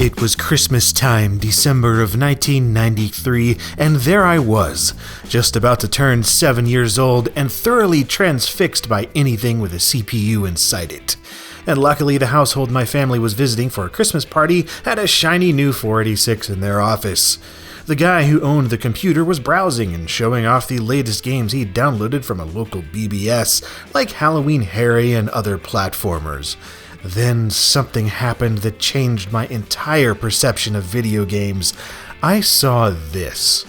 It was Christmas time, December of 1993, and there I was, just about to turn 7 years old and thoroughly transfixed by anything with a CPU inside it. And luckily the household my family was visiting for a Christmas party had a shiny new 486 in their office. The guy who owned the computer was browsing and showing off the latest games he'd downloaded from a local BBS, like Halloween Harry and other platformers. Then something happened that changed my entire perception of video games. I saw this.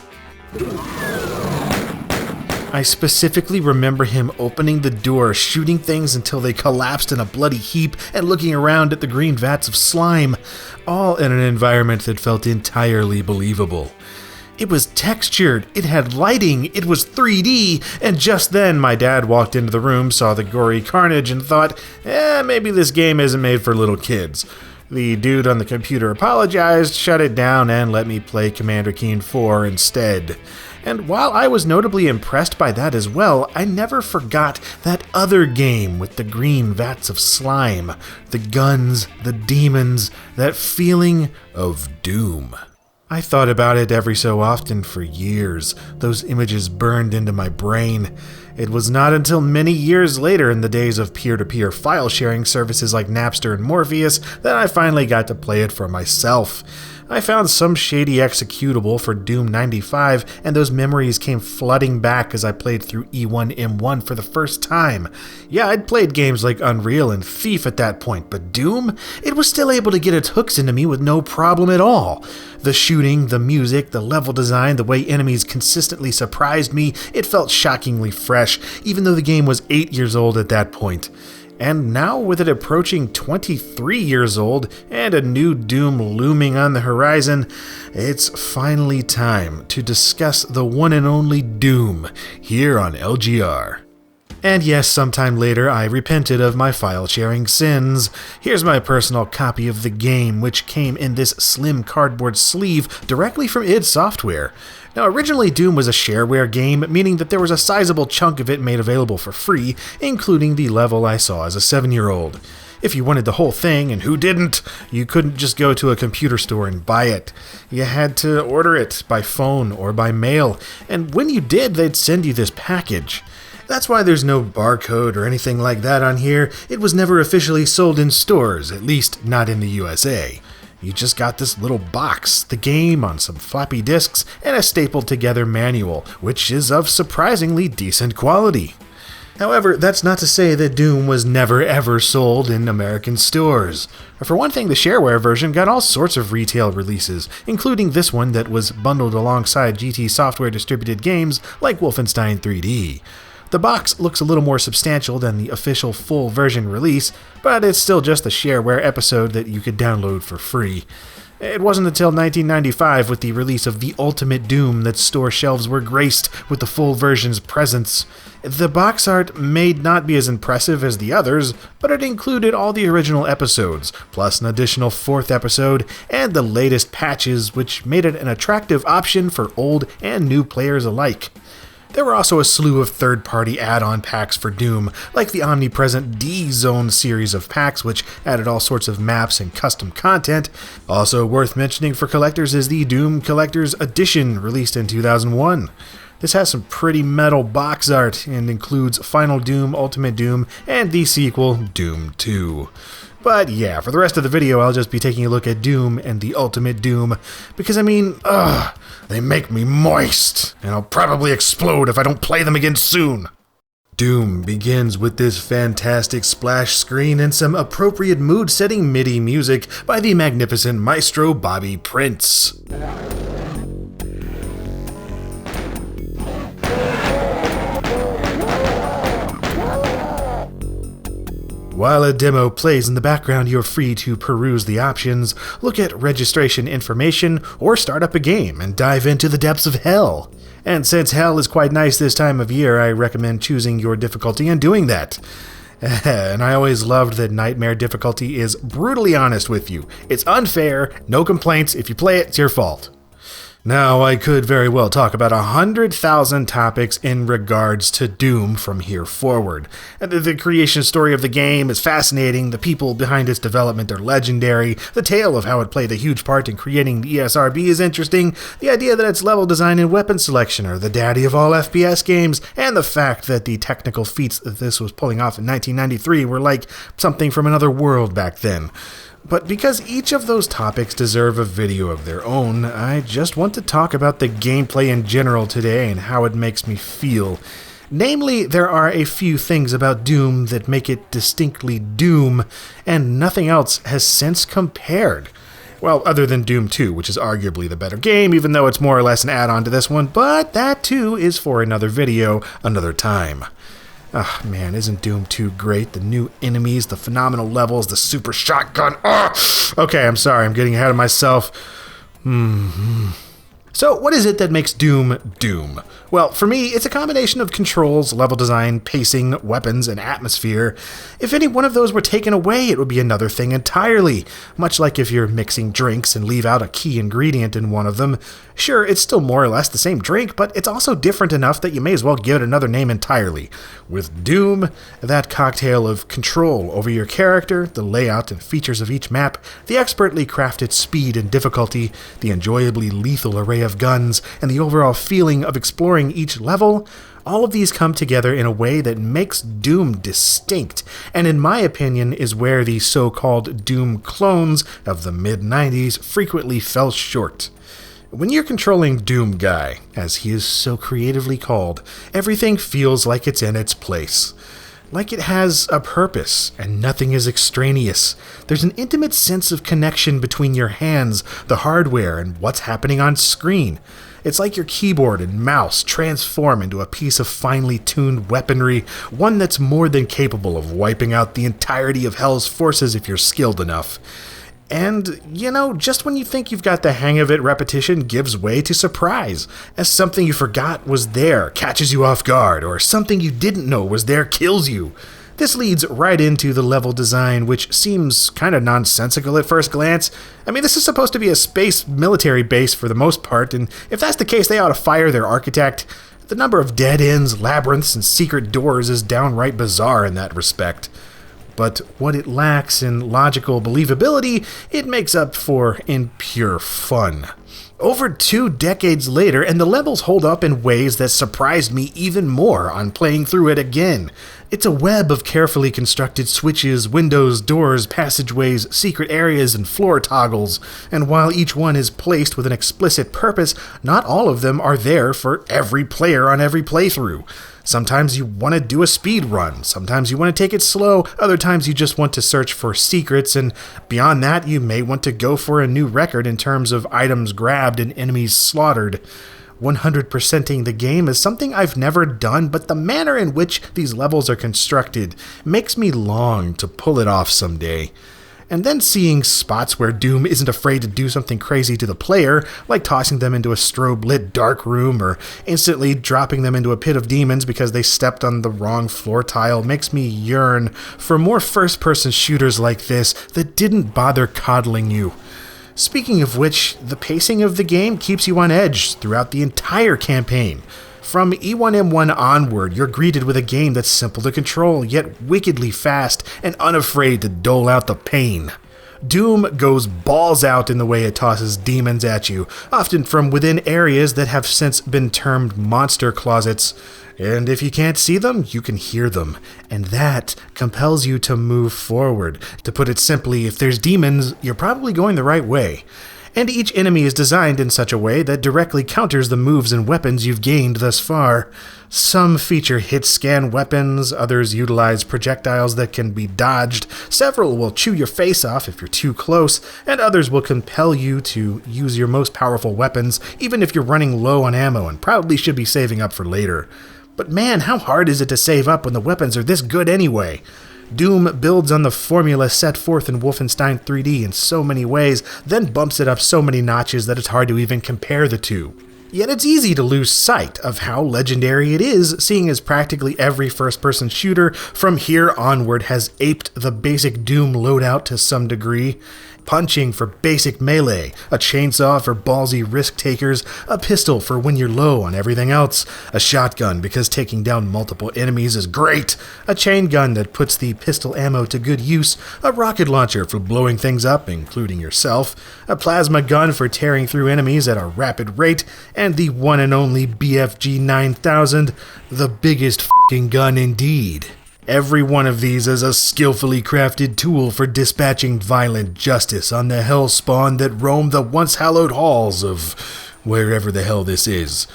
I specifically remember him opening the door, shooting things until they collapsed in a bloody heap, and looking around at the green vats of slime, all in an environment that felt entirely believable. It was textured, it had lighting, it was 3D, and just then my dad walked into the room, saw the gory carnage, and thought, maybe this game isn't made for little kids. The dude on the computer apologized, shut it down, and let me play Commander Keen 4 instead. And while I was notably impressed by that as well, I never forgot that other game with the green vats of slime, the guns, the demons, that feeling of doom. I thought about it every so often for years. Those images burned into my brain. It was not until many years later, in the days of peer-to-peer file sharing services like Napster and Morpheus, that I finally got to play it for myself. I found some shady executable for Doom 95, and those memories came flooding back as I played through E1M1 for the first time. Yeah, I'd played games like Unreal and Thief at that point, but Doom? It was still able to get its hooks into me with no problem at all. The shooting, the music, the level design, the way enemies consistently surprised me, it felt shockingly fresh, even though the game was 8 years old at that point. And now, with it approaching 23 years old and a new Doom looming on the horizon, it's finally time to discuss the one and only Doom here on LGR. And yes, sometime later I repented of my file-sharing sins. Here's my personal copy of the game, which came in this slim cardboard sleeve directly from id Software. Now, originally Doom was a shareware game, meaning that there was a sizable chunk of it made available for free, including the level I saw as a 7-year-old. If you wanted the whole thing, and who didn't, you couldn't just go to a computer store and buy it. You had to order it by phone or by mail, and when you did, they'd send you this package. That's why there's no barcode or anything like that on here. It was never officially sold in stores, at least not in the USA. You just got this little box, the game on some floppy disks, and a stapled together manual, which is of surprisingly decent quality. However, that's not to say that Doom was never ever sold in American stores. For one thing, the shareware version got all sorts of retail releases, including this one that was bundled alongside GT Software distributed games like Wolfenstein 3D. The box looks a little more substantial than the official full version release, but it's still just a shareware episode that you could download for free. It wasn't until 1995, with the release of The Ultimate Doom, that store shelves were graced with the full version's presence. The box art may not be as impressive as the others, but it included all the original episodes, plus an additional 4th episode, and the latest patches, which made it an attractive option for old and new players alike. There were also a slew of third-party add-on packs for Doom, like the omnipresent D-Zone series of packs, which added all sorts of maps and custom content. Also worth mentioning for collectors is the Doom Collector's Edition, released in 2001. This has some pretty metal box art and includes Final Doom, Ultimate Doom, and the sequel, Doom 2. But yeah, for the rest of the video, I'll just be taking a look at Doom and the Ultimate Doom, because they make me moist, and I'll probably explode if I don't play them again soon. Doom begins with this fantastic splash screen and some appropriate mood-setting MIDI music by the magnificent maestro Bobby Prince. While a demo plays in the background, you're free to peruse the options, look at registration information, or start up a game and dive into the depths of hell. And since hell is quite nice this time of year, I recommend choosing your difficulty and doing that. And I always loved that Nightmare difficulty is brutally honest with you. It's unfair, no complaints, if you play it, it's your fault. Now, I could very well talk about 100,000 topics in regards to Doom from here forward. The creation story of the game is fascinating, the people behind its development are legendary, the tale of how it played a huge part in creating the ESRB is interesting, the idea that its level design and weapon selection are the daddy of all FPS games, and the fact that the technical feats that this was pulling off in 1993 were like something from another world back then. But because each of those topics deserve a video of their own, I just want to talk about the gameplay in general today and how it makes me feel. Namely, there are a few things about Doom that make it distinctly Doom, and nothing else has since compared. Well, other than Doom 2, which is arguably the better game, even though it's more or less an add-on to this one, but that too is for another video, another time. Ah, man, isn't Doom 2 great? The new enemies, the phenomenal levels, the super shotgun. Okay, I'm sorry, I'm getting ahead of myself. So, what is it that makes Doom Doom? Well, for me, it's a combination of controls, level design, pacing, weapons, and atmosphere. If any one of those were taken away, it would be another thing entirely. Much like if you're mixing drinks and leave out a key ingredient in one of them. Sure, it's still more or less the same drink, but it's also different enough that you may as well give it another name entirely. With Doom, that cocktail of control over your character, the layout and features of each map, the expertly crafted speed and difficulty, the enjoyably lethal array of guns, and the overall feeling of exploring each level, all of these come together in a way that makes Doom distinct, and in my opinion is where the so-called Doom clones of the mid-90s frequently fell short. When you're controlling Doom Guy, as he is so creatively called, everything feels like it's in its place. Like it has a purpose, and nothing is extraneous. There's an intimate sense of connection between your hands, the hardware, and what's happening on screen. It's like your keyboard and mouse transform into a piece of finely tuned weaponry, one that's more than capable of wiping out the entirety of Hell's forces if you're skilled enough. And, just when you think you've got the hang of it, repetition gives way to surprise, as something you forgot was there catches you off guard, or something you didn't know was there kills you. This leads right into the level design, which seems kind of nonsensical at first glance. I mean, this is supposed to be a space military base for the most part, and if that's the case, they ought to fire their architect. The number of dead ends, labyrinths, and secret doors is downright bizarre in that respect. But what it lacks in logical believability, it makes up for in pure fun. Over 2 decades later, and the levels hold up in ways that surprised me even more on playing through it again. It's a web of carefully constructed switches, windows, doors, passageways, secret areas, and floor toggles, and while each one is placed with an explicit purpose, not all of them are there for every player on every playthrough. Sometimes you want to do a speed run, sometimes you want to take it slow, other times you just want to search for secrets, and beyond that you may want to go for a new record in terms of items grabbed and enemies slaughtered. 100%ing the game is something I've never done, but the manner in which these levels are constructed makes me long to pull it off someday. And then seeing spots where Doom isn't afraid to do something crazy to the player, like tossing them into a strobe-lit dark room or instantly dropping them into a pit of demons because they stepped on the wrong floor tile, makes me yearn for more first-person shooters like this that didn't bother coddling you. Speaking of which, the pacing of the game keeps you on edge throughout the entire campaign. From E1M1 onward, you're greeted with a game that's simple to control, yet wickedly fast and unafraid to dole out the pain. Doom goes balls out in the way it tosses demons at you, often from within areas that have since been termed monster closets. And if you can't see them, you can hear them. And that compels you to move forward. To put it simply, if there's demons, you're probably going the right way. And each enemy is designed in such a way that directly counters the moves and weapons you've gained thus far. Some feature hit-scan weapons, others utilize projectiles that can be dodged, several will chew your face off if you're too close, and others will compel you to use your most powerful weapons even if you're running low on ammo and probably should be saving up for later. But man, how hard is it to save up when the weapons are this good anyway? Doom builds on the formula set forth in Wolfenstein 3D in so many ways, then bumps it up so many notches that it's hard to even compare the two. Yet it's easy to lose sight of how legendary it is, seeing as practically every first-person shooter from here onward has aped the basic Doom loadout to some degree. Punching for basic melee, a chainsaw for ballsy risk takers, a pistol for when you're low on everything else, a shotgun because taking down multiple enemies is great, a chain gun that puts the pistol ammo to good use, a rocket launcher for blowing things up, including yourself, a plasma gun for tearing through enemies at a rapid rate, and the one and only BFG 9000, the biggest f***ing gun indeed. Every one of these is a skillfully crafted tool for dispatching violent justice on the hellspawn that roam the once hallowed halls of wherever the hell this is.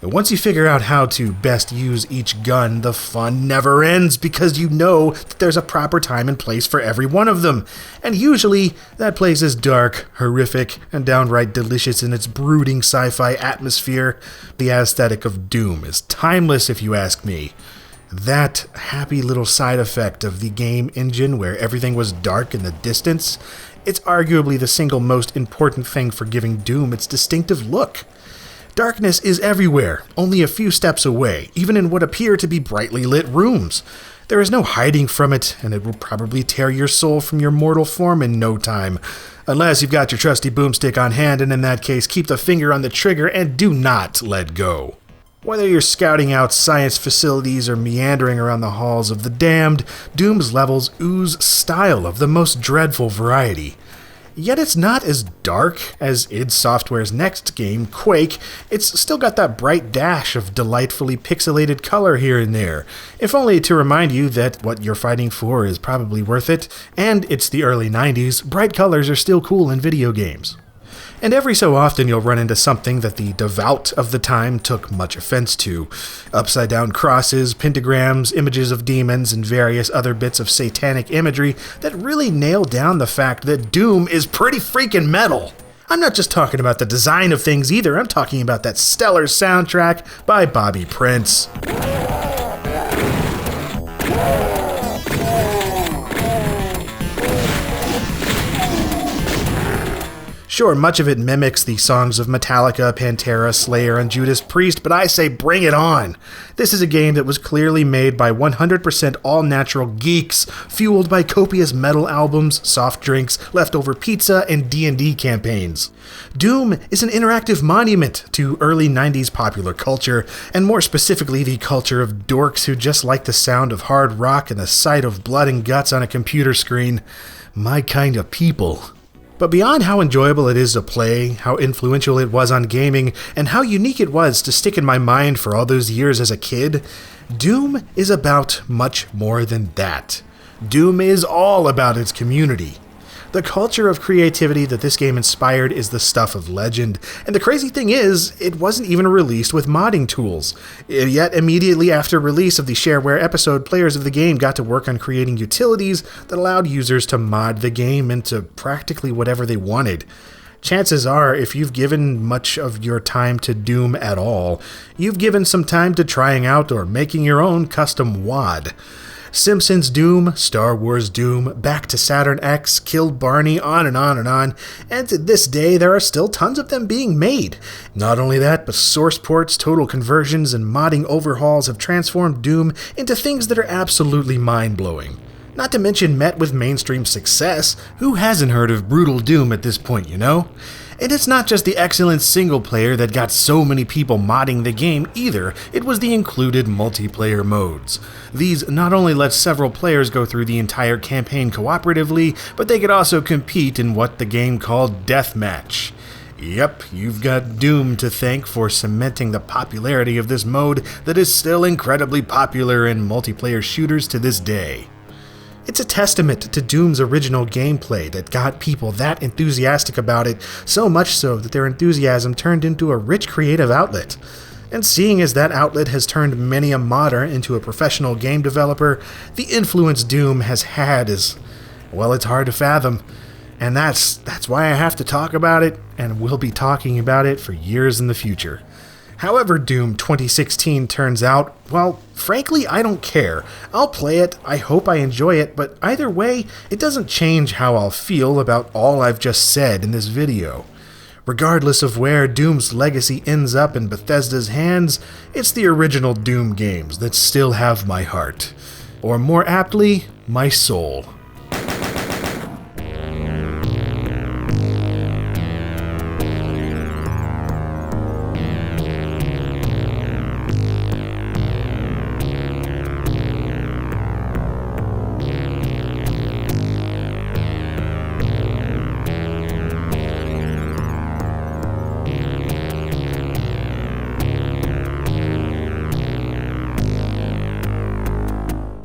And once you figure out how to best use each gun, the fun never ends because you know that there's a proper time and place for every one of them. And usually, that place is dark, horrific, and downright delicious in its brooding sci-fi atmosphere. The aesthetic of Doom is timeless if you ask me. That happy little side effect of the game engine where everything was dark in the distance, it's arguably the single most important thing for giving Doom its distinctive look. Darkness is everywhere, only a few steps away, even in what appear to be brightly lit rooms. There is no hiding from it, and it will probably tear your soul from your mortal form in no time. Unless you've got your trusty boomstick on hand, and in that case, keep the finger on the trigger and do not let go. Whether you're scouting out science facilities or meandering around the halls of the damned, Doom's levels ooze style of the most dreadful variety. Yet it's not as dark as id Software's next game, Quake. It's still got that bright dash of delightfully pixelated color here and there, if only to remind you that what you're fighting for is probably worth it, and it's the early 90s, bright colors are still cool in video games. And every so often you'll run into something that the devout of the time took much offense to. Upside-down crosses, pentagrams, images of demons, and various other bits of satanic imagery that really nail down the fact that Doom is pretty freaking metal. I'm not just talking about the design of things either, I'm talking about that stellar soundtrack by Bobby Prince. Sure, much of it mimics the songs of Metallica, Pantera, Slayer, and Judas Priest, but I say bring it on! This is a game that was clearly made by 100% all-natural geeks, fueled by copious metal albums, soft drinks, leftover pizza, and D&D campaigns. Doom is an interactive monument to early 90s popular culture, and more specifically the culture of dorks who just like the sound of hard rock and the sight of blood and guts on a computer screen. My kind of people. But beyond how enjoyable it is to play, how influential it was on gaming, and how unique it was to stick in my mind for all those years as a kid, Doom is about much more than that. Doom is all about its community. The culture of creativity that this game inspired is the stuff of legend, and the crazy thing is, it wasn't even released with modding tools. Yet immediately after release of the shareware episode, players of the game got to work on creating utilities that allowed users to mod the game into practically whatever they wanted. Chances are, if you've given much of your time to Doom at all, you've given some time to trying out or making your own custom WAD. Simpsons Doom, Star Wars Doom, Back to Saturn X, Killed Barney, on and on and on, and to this day there are still tons of them being made. Not only that, but source ports, total conversions, and modding overhauls have transformed Doom into things that are absolutely mind-blowing. Not to mention met with mainstream success. Who hasn't heard of Brutal Doom at this point, you know? And it's not just the excellent single player that got so many people modding the game either, it was the included multiplayer modes. These not only let several players go through the entire campaign cooperatively, but they could also compete in what the game called Deathmatch. Yep, you've got Doom to thank for cementing the popularity of this mode that is still incredibly popular in multiplayer shooters to this day. It's a testament to Doom's original gameplay that got people that enthusiastic about it, so much so that their enthusiasm turned into a rich creative outlet. And seeing as that outlet has turned many a modder into a professional game developer, the influence Doom has had is, well, it's hard to fathom. And that's why I have to talk about it, and will be talking about it for years in the future. However Doom 2016 turns out, well, frankly, I don't care. I'll play it, I hope I enjoy it, but either way, it doesn't change how I'll feel about all I've just said in this video. Regardless of where Doom's legacy ends up in Bethesda's hands, it's the original Doom games that still have my heart. Or more aptly, my soul.